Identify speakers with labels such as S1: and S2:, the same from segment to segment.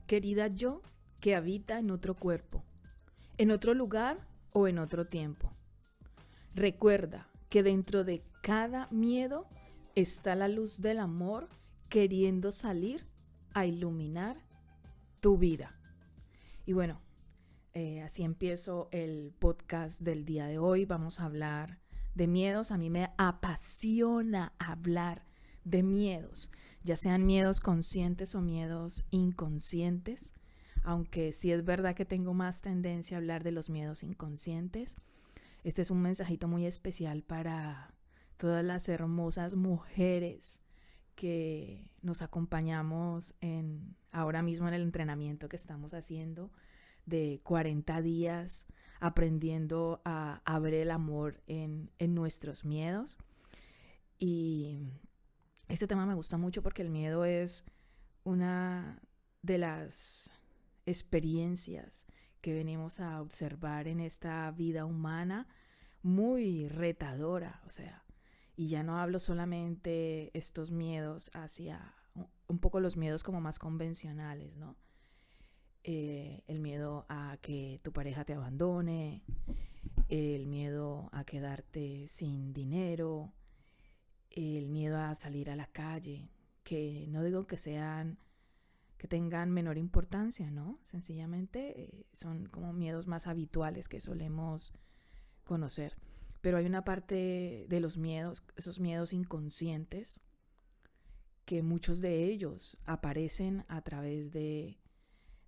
S1: querida yo que habita en otro cuerpo, en otro lugar o en otro tiempo. Recuerda que dentro de cada miedo está la luz del amor queriendo salir a iluminar tu vida. Y bueno, así empiezo el podcast del día de hoy. Vamos a hablar de miedos. A mí me apasiona hablar de miedos, ya sean miedos conscientes o miedos inconscientes, aunque sí es verdad que tengo más tendencia a hablar de los miedos inconscientes. Este es un mensajito muy especial para todas las hermosas mujeres que nos acompañamos ahora mismo en el entrenamiento que estamos haciendo de 40 días aprendiendo a ver el amor en nuestros miedos. Y este tema me gusta mucho porque el miedo es una de las experiencias que venimos a observar en esta vida humana, muy retadora, o sea, y ya no hablo solamente estos miedos hacia un poco los miedos como más convencionales, ¿no? El miedo a que tu pareja te abandone, el miedo a quedarte sin dinero, el miedo a salir a la calle, que no digo que tengan menor importancia, ¿no? Sencillamente son como miedos más habituales que solemos conocer. Pero hay una parte de los miedos, esos miedos inconscientes, que muchos de ellos aparecen a través de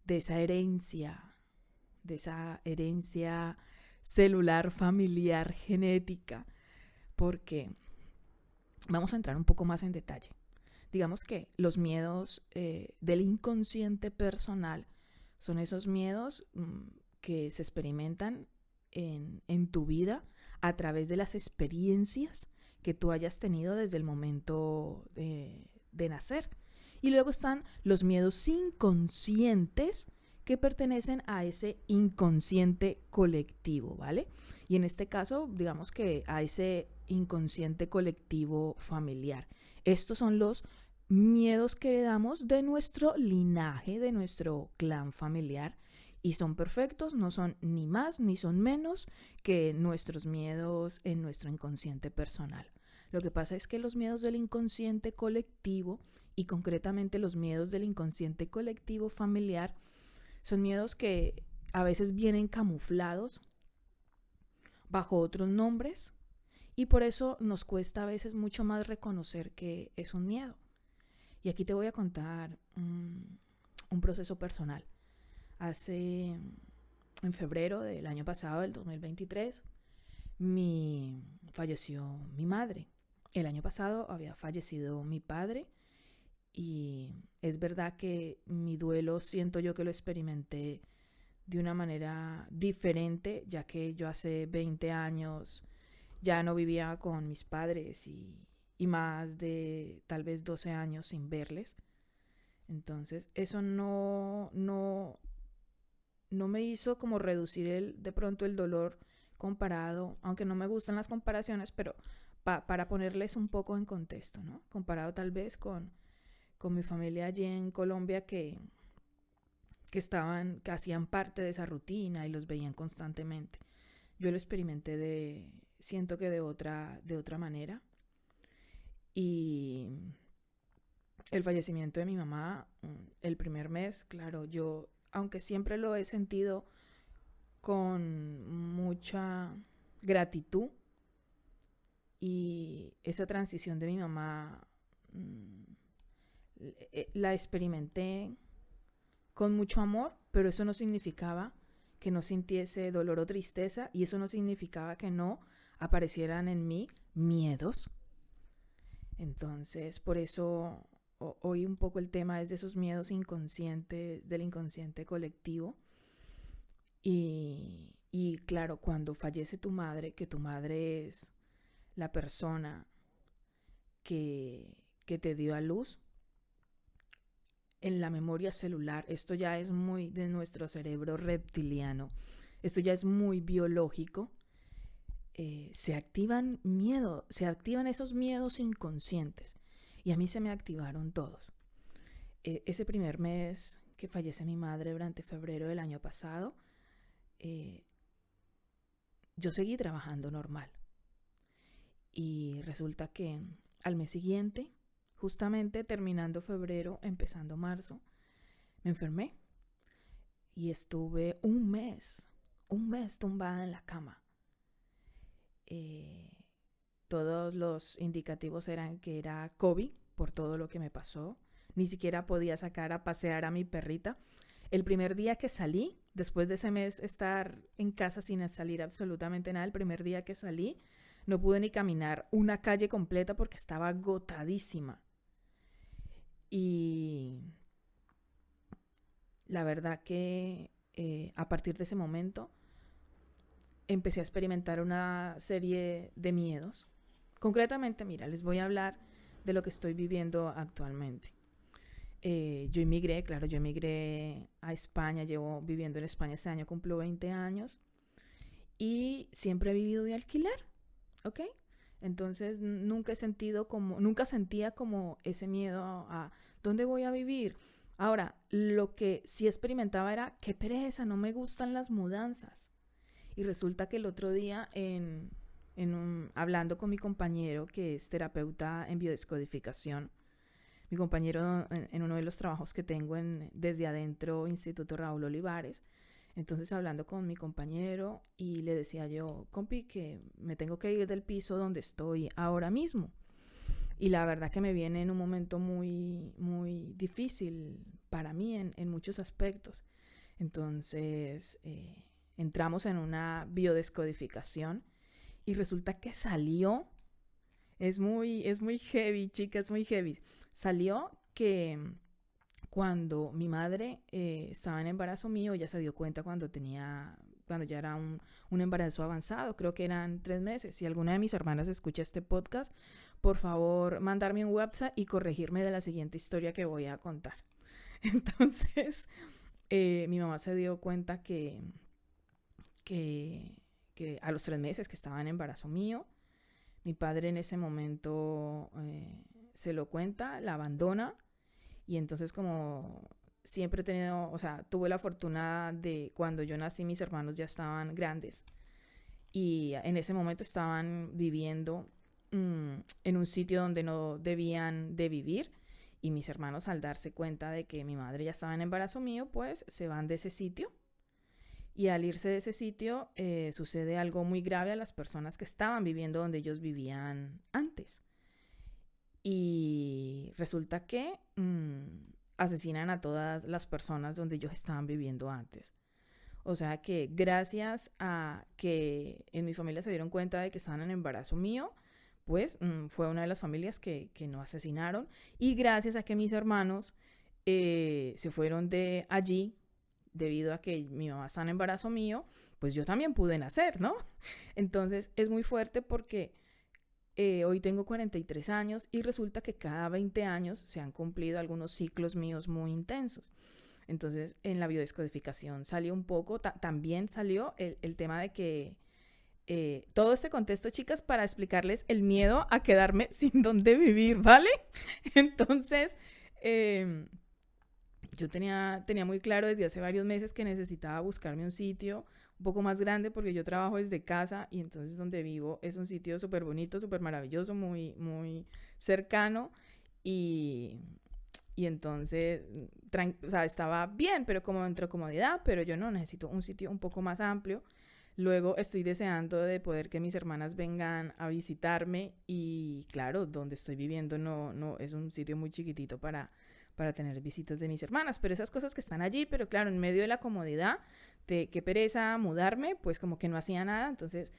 S1: esa herencia celular, familiar, genética, porque vamos a entrar un poco más en detalle. Digamos que los miedos del inconsciente personal son esos miedos que se experimentan en tu vida a través de las experiencias que tú hayas tenido desde el momento de nacer. Y luego están los miedos inconscientes que pertenecen a ese inconsciente colectivo, ¿vale? Y en este caso, digamos que a ese inconsciente colectivo familiar. Estos son los miedos que heredamos de nuestro linaje, de nuestro clan familiar, y son perfectos, no son ni más ni son menos que nuestros miedos en nuestro inconsciente personal. Lo que pasa es que los miedos del inconsciente colectivo, y concretamente los miedos del inconsciente colectivo familiar, son miedos que a veces vienen camuflados bajo otros nombres, y por eso nos cuesta a veces mucho más reconocer que es un miedo. Y aquí te voy a contar un proceso personal. En febrero del año pasado, del 2023, falleció mi madre. El año pasado había fallecido mi padre y es verdad que mi duelo siento yo que lo experimenté de una manera diferente, ya que yo hace 20 años ya no vivía con mis padres y más de tal vez 12 años sin verles. Entonces eso no me hizo como reducir de pronto el dolor comparado, aunque no me gustan las comparaciones, pero para ponerles un poco en contexto, ¿no? Comparado tal vez con mi familia allí en Colombia que hacían parte de esa rutina y los veían constantemente. Yo lo experimenté siento que de otra manera. Y el fallecimiento de mi mamá, el primer mes, claro, yo, aunque siempre lo he sentido con mucha gratitud, y esa transición de mi mamá la experimenté con mucho amor, pero eso no significaba que no sintiese dolor o tristeza, y eso no significaba que no aparecieran en mí miedos. Entonces, por eso hoy un poco el tema es de esos miedos inconscientes, del inconsciente colectivo. Y claro, cuando fallece tu madre, que tu madre es la persona que te dio a luz, en la memoria celular, esto ya es muy de nuestro cerebro reptiliano, esto ya es muy biológico, se activan esos miedos inconscientes, y a mí se me activaron todos. Ese primer mes que fallece mi madre durante febrero del año pasado, yo seguí trabajando normal. Y resulta que al mes siguiente, justamente terminando febrero, empezando marzo, me enfermé y estuve un mes tumbada en la cama. Todos los indicativos eran que era COVID por todo lo que me pasó. Ni siquiera podía sacar a pasear a mi perrita. El primer día que salí, después de ese mes estar en casa sin salir absolutamente nada, el primer día que salí, no pude ni caminar una calle completa porque estaba agotadísima. Y la verdad que a partir de ese momento empecé a experimentar una serie de miedos. Concretamente, mira, les voy a hablar de lo que estoy viviendo actualmente. Yo emigré a España, llevo viviendo en España este año, cumplo 20 años y siempre he vivido de alquiler, ¿ok? Entonces nunca sentía como ese miedo a ¿dónde voy a vivir? Ahora, lo que sí experimentaba era qué pereza, no me gustan las mudanzas. Y resulta que el otro día hablando con mi compañero que es terapeuta en biodescodificación, mi compañero en uno de los trabajos que tengo desde adentro, Instituto Raúl Olivares. Entonces hablando con mi compañero y le decía yo, compi, que me tengo que ir del piso donde estoy ahora mismo. Y la verdad que me viene en un momento muy, muy difícil para mí en muchos aspectos. Entonces entramos en una biodescodificación y resulta que salió, es muy heavy, chicas, muy heavy. Salió que cuando mi madre estaba en embarazo mío, ella se dio cuenta cuando ya era un embarazo avanzado, creo que eran 3 meses. Si alguna de mis hermanas escucha este podcast, por favor, mandarme un WhatsApp y corregirme de la siguiente historia que voy a contar. Entonces, mi mamá se dio cuenta que a los 3 meses que estaba en embarazo mío, mi padre en ese momento se lo cuenta, la abandona. Y entonces como siempre he tenido, o sea, tuve la fortuna de cuando yo nací mis hermanos ya estaban grandes. Y en ese momento estaban viviendo en un sitio donde no debían de vivir. Y mis hermanos al darse cuenta de que mi madre ya estaba en embarazo mío, pues se van de ese sitio. Y al irse de ese sitio sucede algo muy grave a las personas que estaban viviendo donde ellos vivían antes. Y resulta que asesinan a todas las personas donde ellos estaban viviendo antes. O sea que gracias a que en mi familia se dieron cuenta de que estaban en embarazo mío, pues fue una de las familias que no asesinaron. Y gracias a que mis hermanos se fueron de allí, debido a que mi mamá está en embarazo mío, pues yo también pude nacer, ¿no? Entonces es muy fuerte porque hoy tengo 43 años y resulta que cada 20 años se han cumplido algunos ciclos míos muy intensos. Entonces en la biodescodificación salió un poco, también salió el tema de que todo este contexto, chicas, para explicarles el miedo a quedarme sin dónde vivir, ¿vale? Entonces yo tenía muy claro desde hace varios meses que necesitaba buscarme un sitio un poco más grande porque yo trabajo desde casa y entonces donde vivo es un sitio súper bonito, súper maravilloso, muy, muy cercano y entonces o sea, estaba bien, pero como dentro de comodidad, pero yo no necesito un sitio un poco más amplio. Luego estoy deseando de poder que mis hermanas vengan a visitarme y claro, donde estoy viviendo no es un sitio muy chiquitito para tener visitas de mis hermanas, pero esas cosas que están allí, pero claro, en medio de la comodidad, de qué pereza mudarme, pues como que no hacía nada, entonces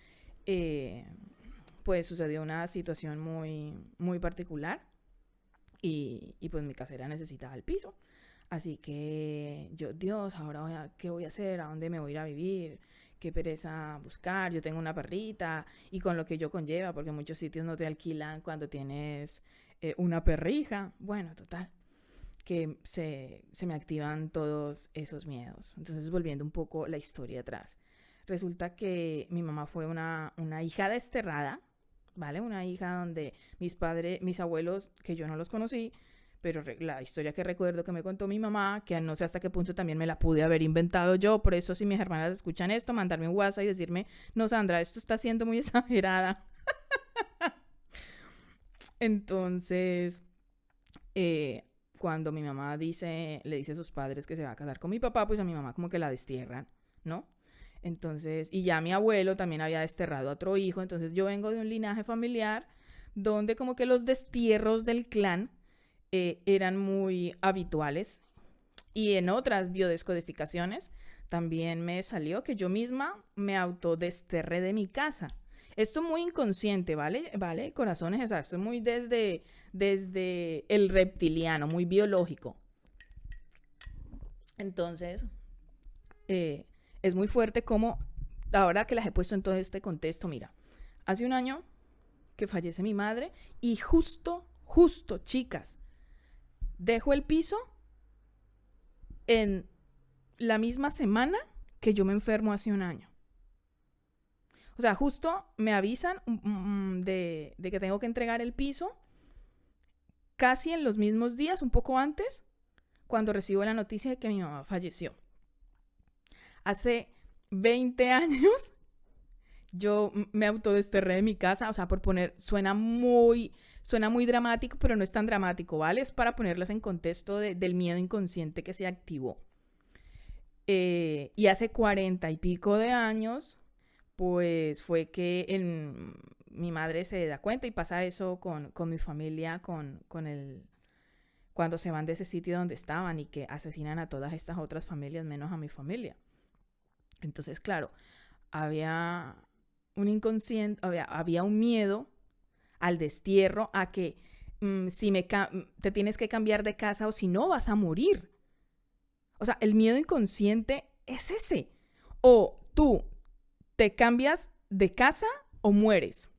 S1: pues sucedió una situación muy, muy particular y pues mi casera necesitaba el piso, así que yo, Dios, ahora ¿qué voy a hacer? ¿A dónde me voy a ir a vivir? Qué pereza buscar, yo tengo una perrita y con lo que yo conlleva, porque muchos sitios no te alquilan cuando tienes una perrija, bueno, total que se me activan todos esos miedos. Entonces, volviendo un poco la historia atrás. Resulta que mi mamá fue una hija desterrada, ¿vale? Una hija donde mis abuelos, que yo no los conocí, pero la historia que recuerdo que me contó mi mamá, que no sé hasta qué punto también me la pude haber inventado yo, por eso si mis hermanas escuchan esto, mandarme un WhatsApp y decirme, no Sandra, esto está siendo muy exagerada. Entonces, cuando mi mamá le dice a sus padres que se va a casar con mi papá, pues a mi mamá como que la destierran, ¿no? Entonces, y ya mi abuelo también había desterrado a otro hijo, entonces yo vengo de un linaje familiar donde como que los destierros del clan eran muy habituales. Y en otras biodescodificaciones también me salió que yo misma me autodesterré de mi casa. Esto muy inconsciente, ¿vale? ¿Vale? Corazones, o sea, esto es muy desde el reptiliano, muy biológico. Entonces, es muy fuerte como, ahora que las he puesto en todo este contexto, mira, hace un año que fallece mi madre y justo, chicas, dejo el piso en la misma semana que yo me enfermo hace un año. O sea, justo me avisan de que tengo que entregar el piso casi en los mismos días, un poco antes, cuando recibo la noticia de que mi mamá falleció. Hace 20 años yo me autodesterré de mi casa, o sea, por poner, suena muy dramático, pero no es tan dramático, ¿vale? Es para ponerlas en contexto del miedo inconsciente que se activó. Y hace 40 y pico de años, pues fue que mi madre se da cuenta y pasa eso con mi familia, cuando se van de ese sitio donde estaban y que asesinan a todas estas otras familias menos a mi familia. Entonces, claro, había un inconsciente, había un miedo al destierro, a que si te tienes que cambiar de casa o si no vas a morir. O sea, el miedo inconsciente es ese. O tú te cambias de casa o mueres.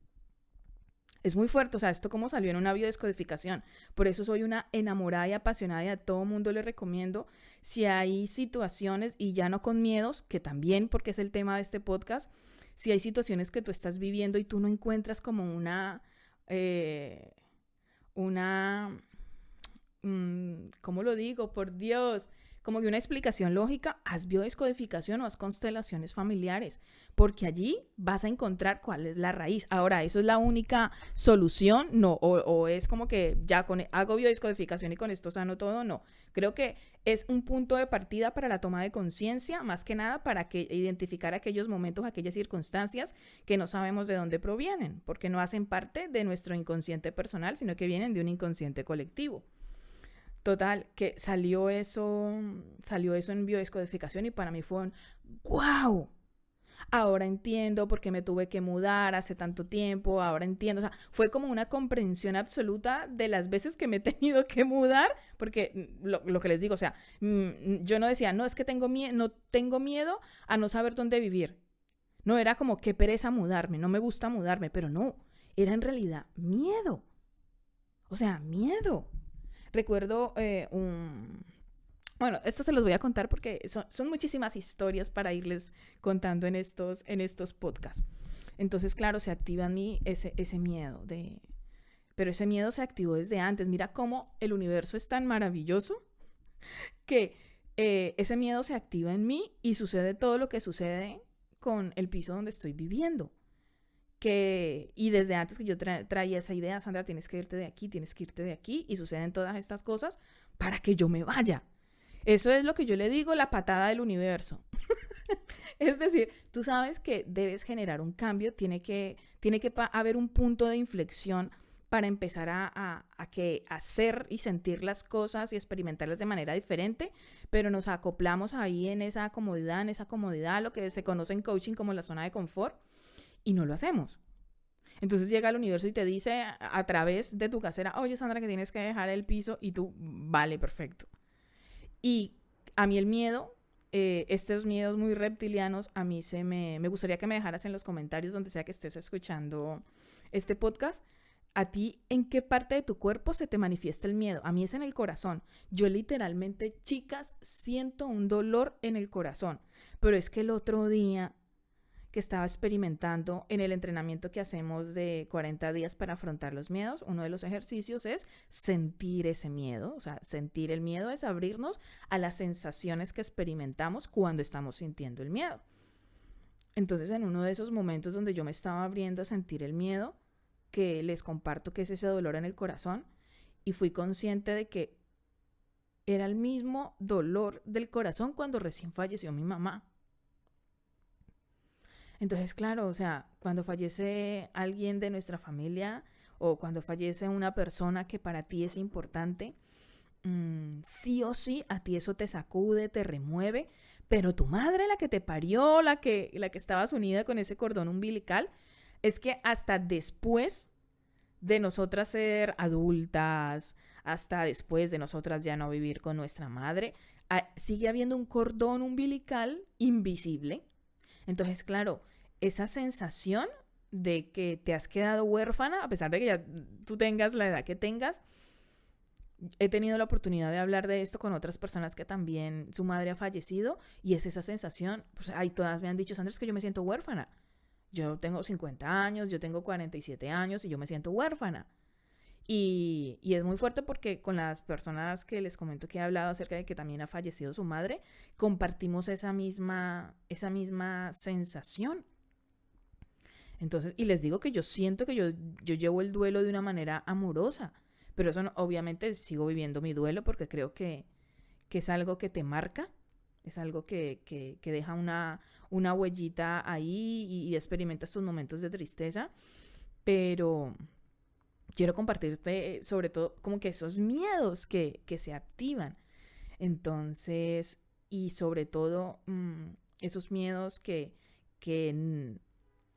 S1: Es muy fuerte, o sea, esto como salió en una biodescodificación. Por eso soy una enamorada y apasionada y a todo mundo le recomiendo, si hay situaciones, y ya no con miedos, que también, porque es el tema de este podcast, si hay situaciones que tú estás viviendo y tú no encuentras como ¿cómo lo digo? Por Dios, como que una explicación lógica, haz biodescodificación o haz constelaciones familiares, porque allí vas a encontrar cuál es la raíz. Ahora, ¿eso es la única solución? No, o es como que ya hago biodescodificación y con esto sano todo, no. Creo que es un punto de partida para la toma de conciencia, más que nada para identificar aquellos momentos, aquellas circunstancias que no sabemos de dónde provienen, porque no hacen parte de nuestro inconsciente personal, sino que vienen de un inconsciente colectivo. Total, que salió eso en biodescodificación y para mí fue un ¡wow! Ahora entiendo por qué me tuve que mudar hace tanto tiempo, ahora entiendo. O sea, fue como una comprensión absoluta de las veces que me he tenido que mudar, porque lo que les digo, o sea, yo no decía, no, es que no tengo miedo a no saber dónde vivir. No, era como, qué pereza mudarme, no me gusta mudarme, pero no, era en realidad miedo. O sea, miedo. Recuerdo bueno, esto se los voy a contar porque son muchísimas historias para irles contando en estos podcasts. Entonces, claro, se activa en mí ese miedo. Pero ese miedo se activó desde antes. Mira cómo el universo es tan maravilloso que ese miedo se activa en mí y sucede todo lo que sucede con el piso donde estoy viviendo. Y desde antes que yo traía esa idea, Sandra, tienes que irte de aquí, y suceden todas estas cosas para que yo me vaya. Eso es lo que yo le digo, la patada del universo. Es decir, tú sabes que debes generar un cambio, tiene que haber un punto de inflexión para empezar a hacer y sentir las cosas y experimentarlas de manera diferente, pero nos acoplamos ahí en esa comodidad, lo que se conoce en coaching como la zona de confort, y no lo hacemos. Entonces llega el universo y te dice a través de tu casera, oye Sandra, que tienes que dejar el piso, y tú, vale, perfecto. Y a mí el miedo, estos miedos muy reptilianos, a mí me gustaría que me dejaras en los comentarios donde sea que estés escuchando este podcast, a ti, ¿en qué parte de tu cuerpo se te manifiesta el miedo? A mí es en el corazón. Yo literalmente, chicas, siento un dolor en el corazón, pero es que el otro día que estaba experimentando en el entrenamiento que hacemos de 40 días para afrontar los miedos. Uno de los ejercicios es sentir ese miedo. O sea, sentir el miedo es abrirnos a las sensaciones que experimentamos cuando estamos sintiendo el miedo. Entonces, en uno de esos momentos donde yo me estaba abriendo a sentir el miedo, que les comparto que es ese dolor en el corazón, y fui consciente de que era el mismo dolor del corazón cuando recién falleció mi mamá. Entonces, claro, o sea, cuando fallece alguien de nuestra familia o cuando fallece una persona que para ti es importante, sí o sí a ti eso te sacude, te remueve, pero tu madre, la que te parió, la que estabas unida con ese cordón umbilical, es que hasta después de nosotras ser adultas, hasta después de nosotras ya no vivir con nuestra madre, sigue habiendo un cordón umbilical invisible. Entonces, claro, esa sensación de que te has quedado huérfana, a pesar de que ya tú tengas la edad que tengas, he tenido la oportunidad de hablar de esto con otras personas que también su madre ha fallecido, y es esa sensación, pues ahí todas me han dicho, Sandra, es que yo me siento huérfana. Yo tengo 50 años, yo tengo 47 años y yo me siento huérfana. Y es muy fuerte porque con las personas que les comento que he hablado acerca de que también ha fallecido su madre, compartimos esa misma sensación. Entonces, y les digo que yo siento que yo llevo el duelo de una manera amorosa, pero eso no, obviamente sigo viviendo mi duelo porque creo que es algo que te marca, es algo que deja una huellita ahí y experimentas tus momentos de tristeza, pero quiero compartirte sobre todo como que esos miedos que se activan. Entonces, y sobre todo esos miedos que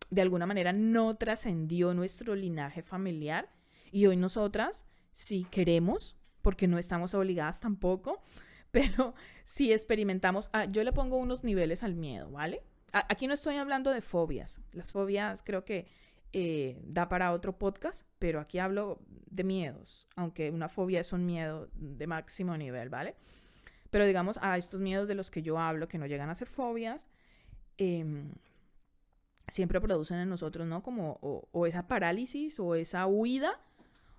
S1: de alguna manera no trascendió nuestro linaje familiar, y hoy nosotras, si queremos, porque no estamos obligadas tampoco, pero si experimentamos, yo le pongo unos niveles al miedo, ¿vale? Aquí no estoy hablando de fobias. Las fobias creo que da para otro podcast, pero aquí hablo de miedos, aunque una fobia es un miedo de máximo nivel, ¿vale? Pero digamos, a estos miedos de los que yo hablo, que no llegan a ser fobias, siempre producen en nosotros, ¿no? Como o esa parálisis, o esa huida,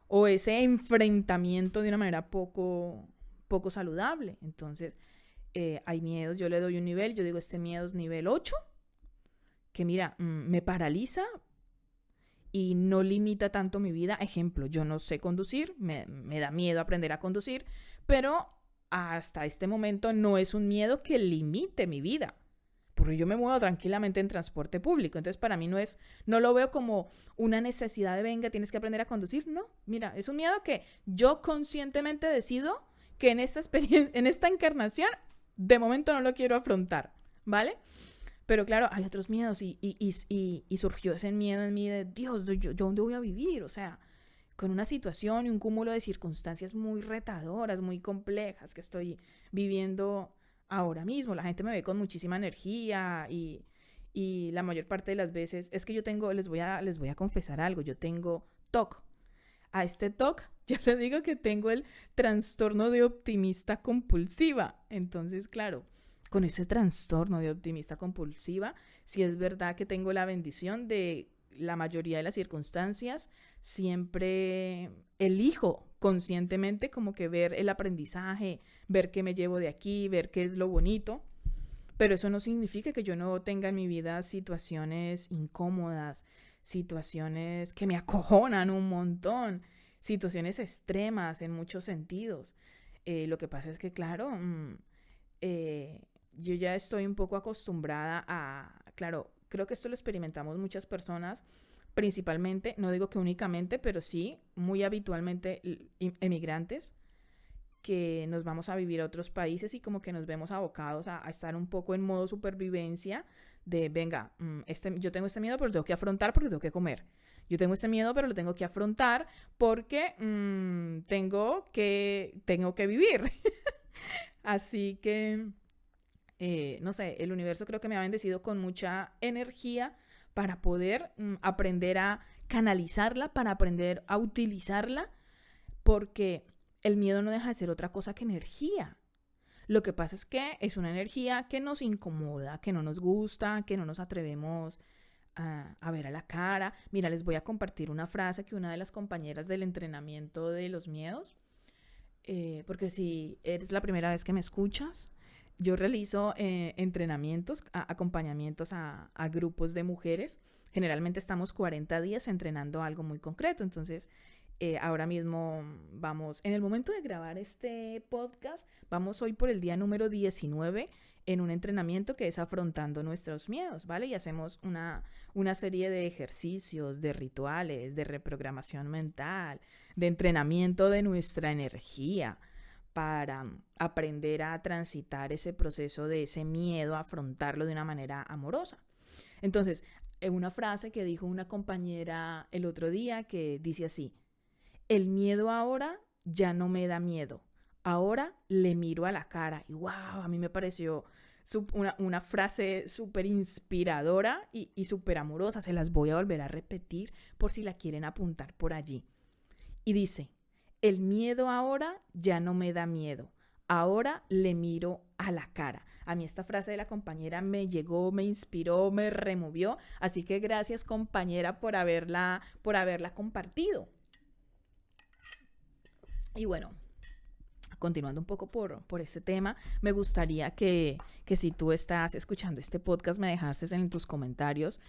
S1: o ese enfrentamiento de una manera poco saludable. Entonces, hay miedos, yo le doy un nivel, yo digo, este miedo es nivel 8, que mira, me paraliza y no limita tanto mi vida. Ejemplo, yo no sé conducir, me da miedo aprender a conducir, pero hasta este momento no es un miedo que limite mi vida, porque yo me muevo tranquilamente en transporte público. Entonces, para mí no lo veo como una necesidad de, venga, tienes que aprender a conducir. No, mira, es un miedo que yo conscientemente decido que en esta experiencia, en esta encarnación, de momento no lo quiero afrontar, ¿vale? Pero claro, hay otros miedos y surgió ese miedo en mí de, Dios, ¿yo dónde voy a vivir? O sea, con una situación y un cúmulo de circunstancias muy retadoras, muy complejas que estoy viviendo ahora mismo. La gente me ve con muchísima energía y la mayor parte de las veces es que yo tengo, les voy a confesar algo, yo tengo TOC. A este TOC yo le digo que tengo el trastorno de optimista compulsiva. Entonces, claro, con ese trastorno de optimista compulsiva, sí es verdad que tengo la bendición de la mayoría de las circunstancias, siempre elijo conscientemente como que ver el aprendizaje, ver qué me llevo de aquí, ver qué es lo bonito, pero eso no significa que yo no tenga en mi vida situaciones incómodas, situaciones que me acojonan un montón, situaciones extremas en muchos sentidos. Lo que pasa es que, claro, yo ya estoy un poco acostumbrada claro, creo que esto lo experimentamos muchas personas, principalmente, no digo que únicamente, pero sí, muy habitualmente emigrantes, que nos vamos a vivir a otros países y como que nos vemos abocados a estar un poco en modo supervivencia de, venga, yo tengo este miedo, pero lo tengo que afrontar porque tengo que comer. Yo tengo este miedo, pero lo tengo que afrontar porque tengo que vivir. Así que, no sé, el universo creo que me ha bendecido con mucha energía para poder aprender a canalizarla, para aprender a utilizarla, porque el miedo no deja de ser otra cosa que energía. Lo que pasa es que es una energía que nos incomoda, que no nos gusta, que no nos atrevemos a ver a la cara. Mira, les voy a compartir una frase que una de las compañeras del entrenamiento de los miedos, porque si eres la primera vez que me escuchas, yo realizo entrenamientos, acompañamientos a grupos de mujeres. Generalmente estamos 40 días entrenando algo muy concreto. Entonces, ahora mismo vamos, en el momento de grabar este podcast, vamos hoy por el día número 19 en un entrenamiento que es afrontando nuestros miedos, ¿vale? Y hacemos una serie de ejercicios, de rituales, de reprogramación mental, de entrenamiento de nuestra energía para aprender a transitar ese proceso de ese miedo, a afrontarlo de una manera amorosa. Entonces, una frase que dijo una compañera el otro día que dice así: el miedo ahora ya no me da miedo, ahora le miro a la cara. Y wow, a mí me pareció una frase súper inspiradora y súper amorosa. Se las voy a volver a repetir por si la quieren apuntar por allí. Y dice: el miedo ahora ya no me da miedo, ahora le miro a la cara. A mí esta frase de la compañera me llegó, me inspiró, me removió. Así que gracias, compañera, por haberla compartido. Y bueno, continuando un poco por este tema, me gustaría que si tú estás escuchando este podcast, me dejases en tus comentarios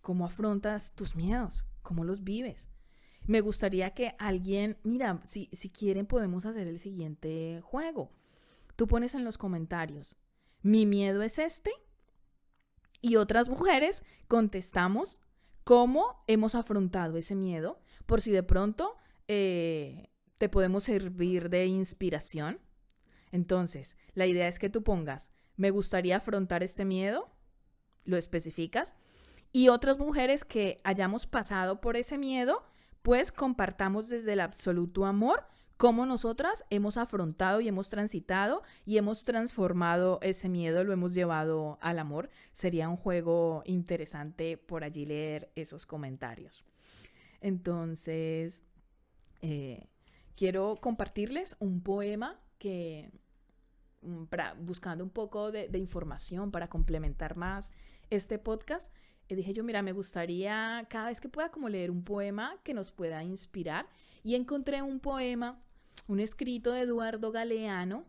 S1: cómo afrontas tus miedos, cómo los vives. Me gustaría que alguien, mira, si quieren podemos hacer el siguiente juego. Tú pones en los comentarios: mi miedo es este, y otras mujeres contestamos cómo hemos afrontado ese miedo, por si de pronto te podemos servir de inspiración. Entonces, la idea es que tú pongas: me gustaría afrontar este miedo, lo especificas, y otras mujeres que hayamos pasado por ese miedo, pues compartamos desde el absoluto amor cómo nosotras hemos afrontado y hemos transitado y hemos transformado ese miedo, lo hemos llevado al amor. Sería un juego interesante por allí leer esos comentarios. Entonces, quiero compartirles un poema que, buscando un poco de información para complementar más este podcast, dije yo, mira, me gustaría cada vez que pueda como leer un poema que nos pueda inspirar, y encontré un poema, un escrito de Eduardo Galeano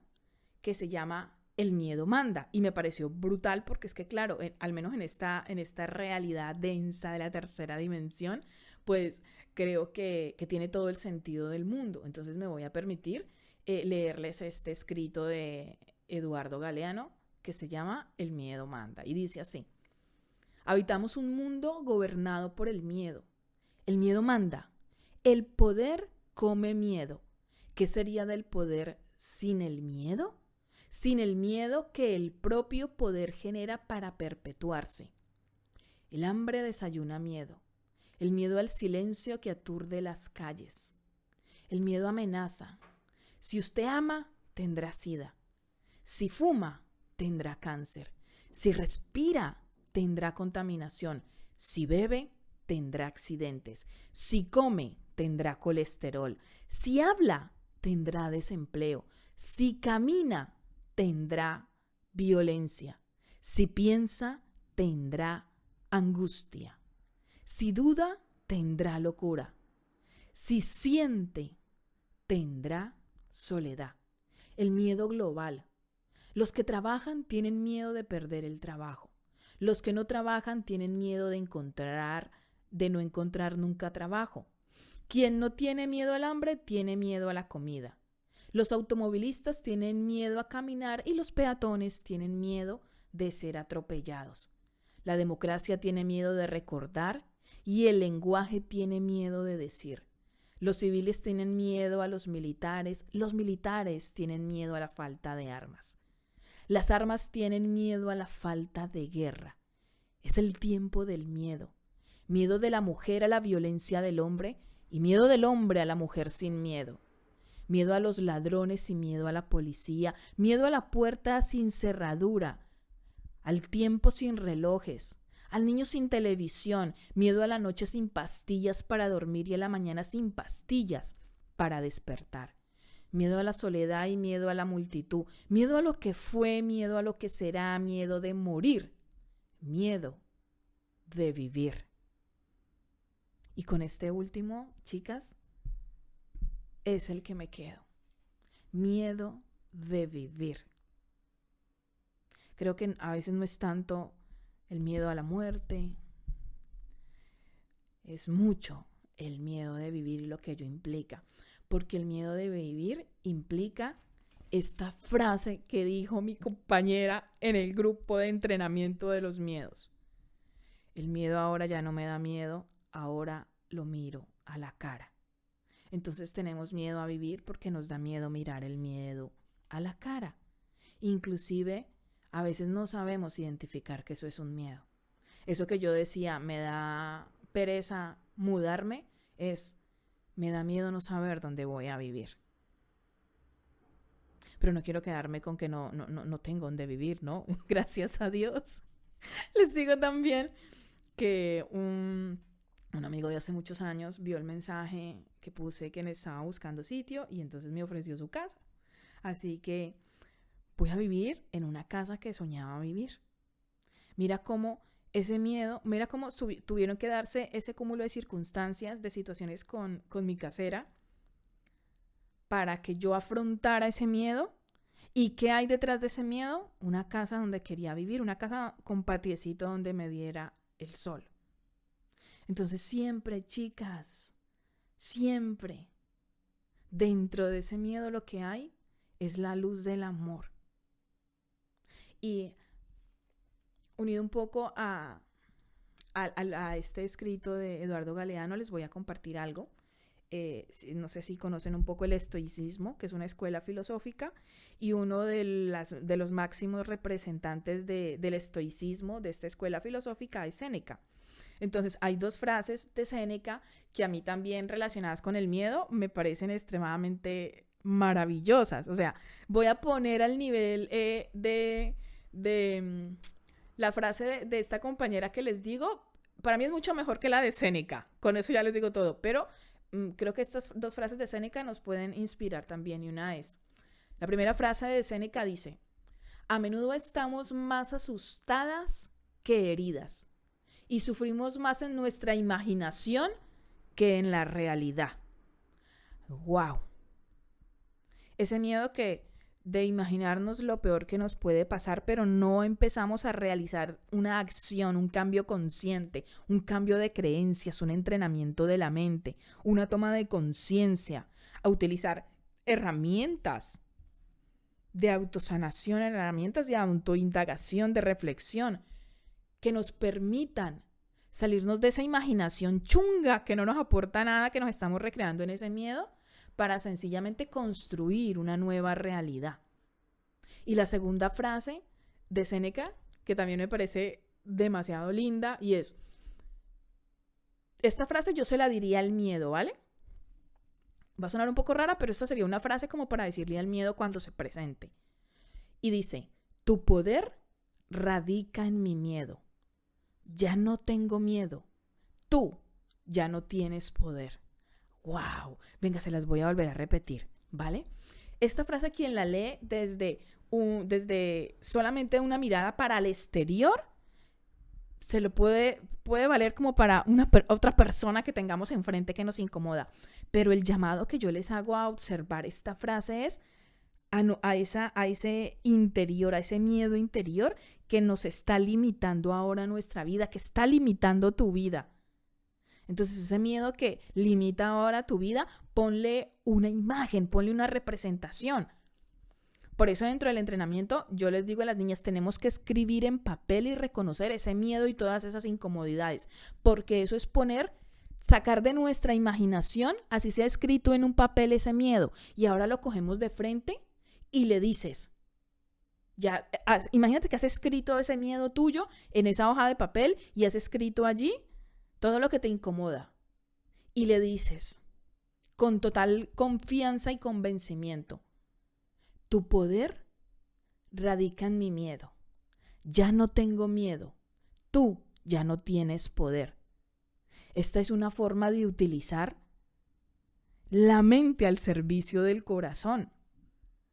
S1: que se llama El miedo manda, y me pareció brutal porque es que claro, al menos en esta realidad densa de la tercera dimensión, pues creo que tiene todo el sentido del mundo. Entonces me voy a permitir leerles este escrito de Eduardo Galeano que se llama El miedo manda, y dice así: habitamos un mundo gobernado por el miedo. El miedo manda. El poder come miedo. ¿Qué sería del poder sin el miedo? Sin el miedo que el propio poder genera para perpetuarse. El hambre desayuna miedo. El miedo al silencio que aturde las calles. El miedo amenaza. Si usted ama, tendrá sida. Si fuma, tendrá cáncer. Si respira, tendrá contaminación. Si bebe, tendrá accidentes. Si come, tendrá colesterol. Si habla, tendrá desempleo. Si camina, tendrá violencia. Si piensa, tendrá angustia. Si duda, tendrá locura. Si siente, tendrá soledad. El miedo global. Los que trabajan tienen miedo de perder el trabajo. Los que no trabajan tienen miedo de no encontrar nunca trabajo. Quien no tiene miedo al hambre, tiene miedo a la comida. Los automovilistas tienen miedo a caminar y los peatones tienen miedo de ser atropellados. La democracia tiene miedo de recordar y el lenguaje tiene miedo de decir. Los civiles tienen miedo a los militares tienen miedo a la falta de armas. Las armas tienen miedo a la falta de guerra. Es el tiempo del miedo. Miedo de la mujer a la violencia del hombre y miedo del hombre a la mujer sin miedo. Miedo a los ladrones y miedo a la policía. Miedo a la puerta sin cerradura. Al tiempo sin relojes. Al niño sin televisión. Miedo a la noche sin pastillas para dormir y a la mañana sin pastillas para despertar. Miedo a la soledad y miedo a la multitud. Miedo a lo que fue, miedo a lo que será, miedo de morir. Miedo de vivir. Y con este último, chicas, es el que me quedo. Miedo de vivir. Creo que a veces no es tanto el miedo a la muerte, es mucho el miedo de vivir y lo que ello implica. Porque el miedo de vivir implica esta frase que dijo mi compañera en el grupo de entrenamiento de los miedos. El miedo ahora ya no me da miedo, ahora lo miro a la cara. Entonces tenemos miedo a vivir porque nos da miedo mirar el miedo a la cara. Inclusive a veces no sabemos identificar que eso es un miedo. Eso que yo decía, me da pereza mudarme, me da miedo no saber dónde voy a vivir. Pero no quiero quedarme con que no tengo dónde vivir, ¿no? Gracias a Dios. Les digo también que un amigo de hace muchos años vio el mensaje que puse que estaba buscando sitio y entonces me ofreció su casa. Así que voy a vivir en una casa que soñaba vivir. Mira cómo ese miedo, mira cómo tuvieron que darse ese cúmulo de circunstancias, de situaciones con mi casera para que yo afrontara ese miedo. ¿Y qué hay detrás de ese miedo? Una casa donde quería vivir, una casa con patiecito donde me diera el sol. Entonces siempre, chicas, siempre dentro de ese miedo lo que hay es la luz del amor. Y unido un poco a este escrito de Eduardo Galeano, les voy a compartir algo. No sé si conocen un poco el estoicismo, que es una escuela filosófica, y uno de los máximos representantes del estoicismo, de esta escuela filosófica, es Séneca. Entonces hay dos frases de Séneca que a mí también relacionadas con el miedo me parecen extremadamente maravillosas. O sea, voy a poner al nivel de la frase de esta compañera que les digo, para mí es mucho mejor que la de Séneca, con eso ya les digo todo, pero creo que estas dos frases de Séneca nos pueden inspirar también, y una es, la primera frase de Séneca dice, a menudo estamos más asustadas que heridas y sufrimos más en nuestra imaginación que en la realidad. ¡Wow! Ese miedo de imaginarnos lo peor que nos puede pasar, pero no empezamos a realizar una acción, un cambio consciente, un cambio de creencias, un entrenamiento de la mente, una toma de conciencia, a utilizar herramientas de autosanación, herramientas de autoindagación, de reflexión, que nos permitan salirnos de esa imaginación chunga que no nos aporta nada, que nos estamos recreando en ese miedo, para sencillamente construir una nueva realidad. Y la segunda frase de Séneca, que también me parece demasiado linda, y es, esta frase yo se la diría al miedo, ¿vale? Va a sonar un poco rara, pero esta sería una frase como para decirle al miedo cuando se presente. Y dice, tu poder radica en mi miedo. Ya no tengo miedo. Tú ya no tienes poder. ¡Wow! Venga, se las voy a volver a repetir, ¿vale? Esta frase, quien la lee desde solamente una mirada para el exterior, se lo puede valer como para otra persona que tengamos enfrente que nos incomoda. Pero el llamado que yo les hago a observar esta frase es a ese interior, a ese miedo interior que nos está limitando ahora nuestra vida, que está limitando tu vida. Entonces ese miedo que limita ahora tu vida, ponle una imagen, ponle una representación. Por eso dentro del entrenamiento yo les digo a las niñas, tenemos que escribir en papel y reconocer ese miedo y todas esas incomodidades, porque eso es sacar de nuestra imaginación, así sea escrito en un papel ese miedo, y ahora lo cogemos de frente y le dices, ya, imagínate que has escrito ese miedo tuyo en esa hoja de papel y has escrito allí todo lo que te incomoda, y le dices con total confianza y convencimiento, tu poder radica en mi miedo. Ya no tengo miedo. Tú ya no tienes poder. Esta es una forma de utilizar la mente al servicio del corazón.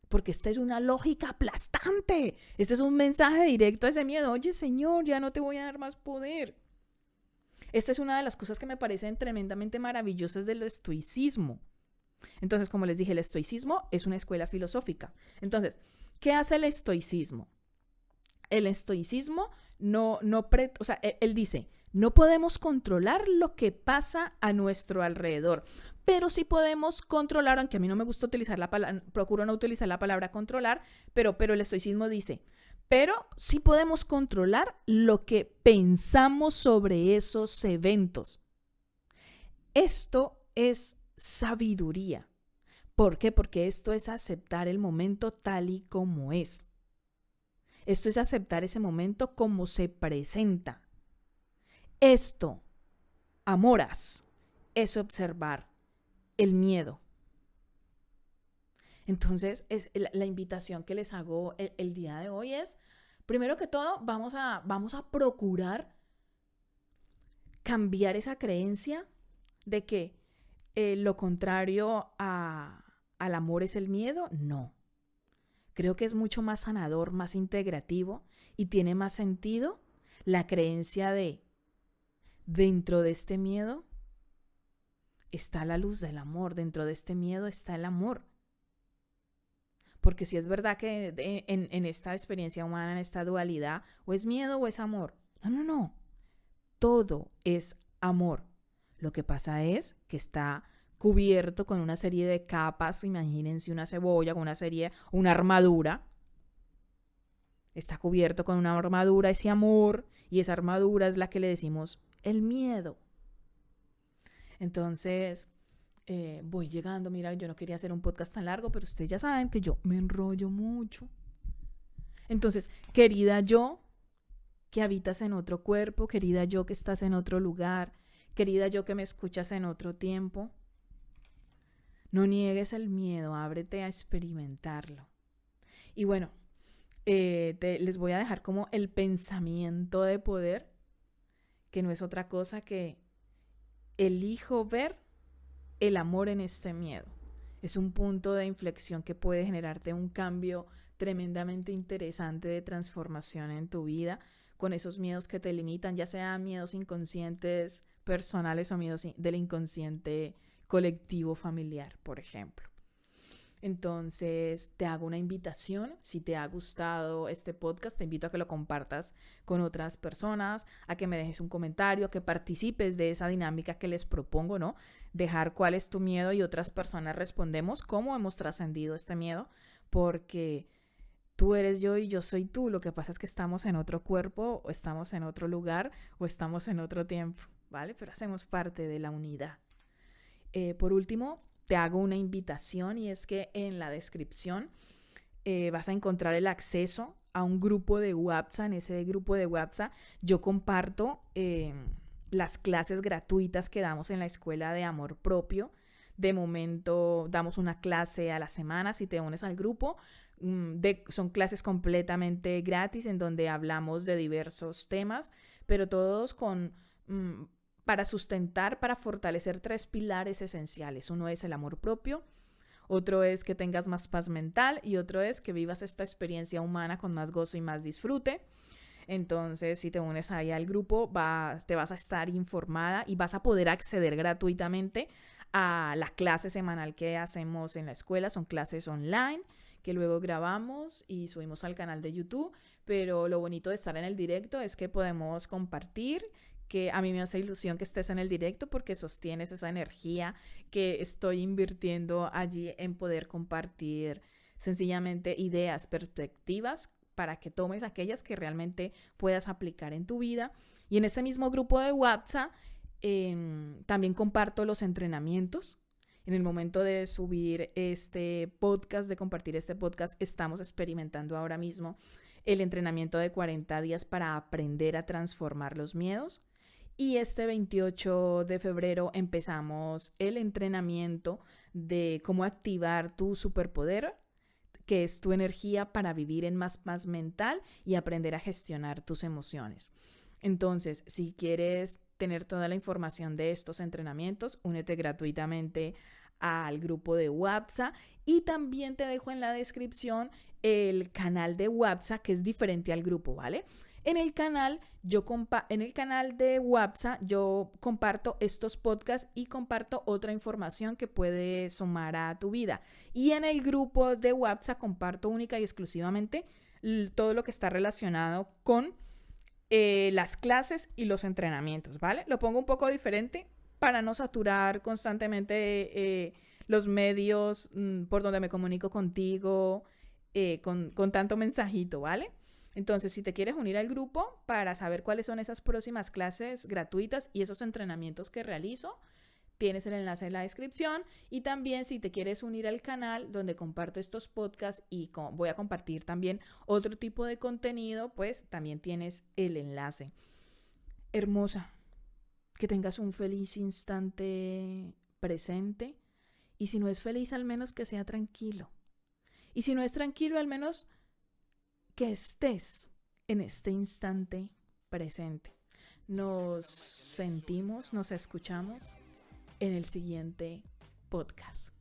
S1: Porque esta es una lógica aplastante. Este es un mensaje directo a ese miedo. Oye, Señor, ya no te voy a dar más poder. Esta es una de las cosas que me parecen tremendamente maravillosas del estoicismo. Entonces, como les dije, el estoicismo es una escuela filosófica. Entonces, ¿qué hace el estoicismo? El estoicismo él dice, no podemos controlar lo que pasa a nuestro alrededor, pero sí podemos controlar, aunque a mí no me gusta utilizar la palabra, procuro no utilizar la palabra controlar, pero el estoicismo dice, pero sí podemos controlar lo que pensamos sobre esos eventos. Esto es sabiduría. ¿Por qué? Porque esto es aceptar el momento tal y como es. Esto es aceptar ese momento como se presenta. Esto, amoras, es observar el miedo. Entonces, la invitación que les hago el día de hoy es, primero que todo, vamos a procurar cambiar esa creencia de que lo contrario al amor es el miedo. No. Creo que es mucho más sanador, más integrativo y tiene más sentido la creencia de dentro de este miedo está la luz del amor, dentro de este miedo está el amor. Porque si es verdad que en esta experiencia humana, en esta dualidad, o es miedo o es amor. No. Todo es amor. Lo que pasa es que está cubierto con una serie de capas. Imagínense una cebolla con una armadura. Está cubierto con una armadura ese amor, y esa armadura es la que le decimos el miedo. Entonces, voy llegando. Mira, yo no quería hacer un podcast tan largo, pero ustedes ya saben que yo me enrollo mucho. Entonces, querida yo, que habitas en otro cuerpo, querida yo que estás en otro lugar, querida yo que me escuchas en otro tiempo, no niegues el miedo, ábrete a experimentarlo. Y bueno, les voy a dejar como el pensamiento de poder, que no es otra cosa que elijo ver el amor en este miedo. Es un punto de inflexión que puede generarte un cambio tremendamente interesante de transformación en tu vida, con esos miedos que te limitan, ya sean miedos inconscientes personales o miedos del inconsciente colectivo familiar, por ejemplo. Entonces, te hago una invitación. Si te ha gustado este podcast, te invito a que lo compartas con otras personas, a que me dejes un comentario, a que participes de esa dinámica que les propongo, ¿no? Dejar cuál es tu miedo y otras personas respondemos cómo hemos trascendido este miedo, porque tú eres yo y yo soy tú. Lo que pasa es que estamos en otro cuerpo, o estamos en otro lugar, o estamos en otro tiempo, ¿vale? Pero hacemos parte de la unidad. Por último, te hago una invitación, y es que en la descripción vas a encontrar el acceso a un grupo de WhatsApp. En ese grupo de WhatsApp yo comparto las clases gratuitas que damos en la Escuela de Amor Propio. De momento damos una clase a la semana si te unes al grupo. Son clases completamente gratis en donde hablamos de diversos temas, pero todos para sustentar, para fortalecer 3 pilares esenciales. Uno es el amor propio, otro es que tengas más paz mental, y otro es que vivas esta experiencia humana con más gozo y más disfrute. Entonces, si te unes ahí al grupo, te vas a estar informada y vas a poder acceder gratuitamente a la clase semanal que hacemos en la escuela. Son clases online que luego grabamos y subimos al canal de YouTube, pero lo bonito de estar en el directo es que podemos compartir, que a mí me hace ilusión que estés en el directo porque sostienes esa energía que estoy invirtiendo allí en poder compartir sencillamente ideas, perspectivas, para que tomes aquellas que realmente puedas aplicar en tu vida. Y en este mismo grupo de WhatsApp también comparto los entrenamientos. En el momento de subir este podcast, de compartir este podcast, estamos experimentando ahora mismo el entrenamiento de 40 días para aprender a transformar los miedos. Y este 28 de febrero empezamos el entrenamiento de cómo activar tu superpoder, que es tu energía, para vivir en más paz mental y aprender a gestionar tus emociones. Entonces, si quieres tener toda la información de estos entrenamientos, únete gratuitamente al grupo de WhatsApp y también te dejo en la descripción el canal de WhatsApp que es diferente al grupo, ¿vale? En el canal de WhatsApp yo comparto estos podcasts y comparto otra información que puede sumar a tu vida. Y en el grupo de WhatsApp comparto única y exclusivamente todo lo que está relacionado con las clases y los entrenamientos, ¿vale? Lo pongo un poco diferente para no saturar constantemente los medios por donde me comunico contigo con tanto mensajito, ¿vale? Entonces, si te quieres unir al grupo para saber cuáles son esas próximas clases gratuitas y esos entrenamientos que realizo, tienes el enlace en la descripción. Y también si te quieres unir al canal donde comparto estos podcasts y voy a compartir también otro tipo de contenido, pues también tienes el enlace. Hermosa, que tengas un feliz instante presente. Y si no es feliz, al menos que sea tranquilo. Y si no es tranquilo, al menos que estés en este instante presente. Nos sentimos, nos escuchamos en el siguiente podcast.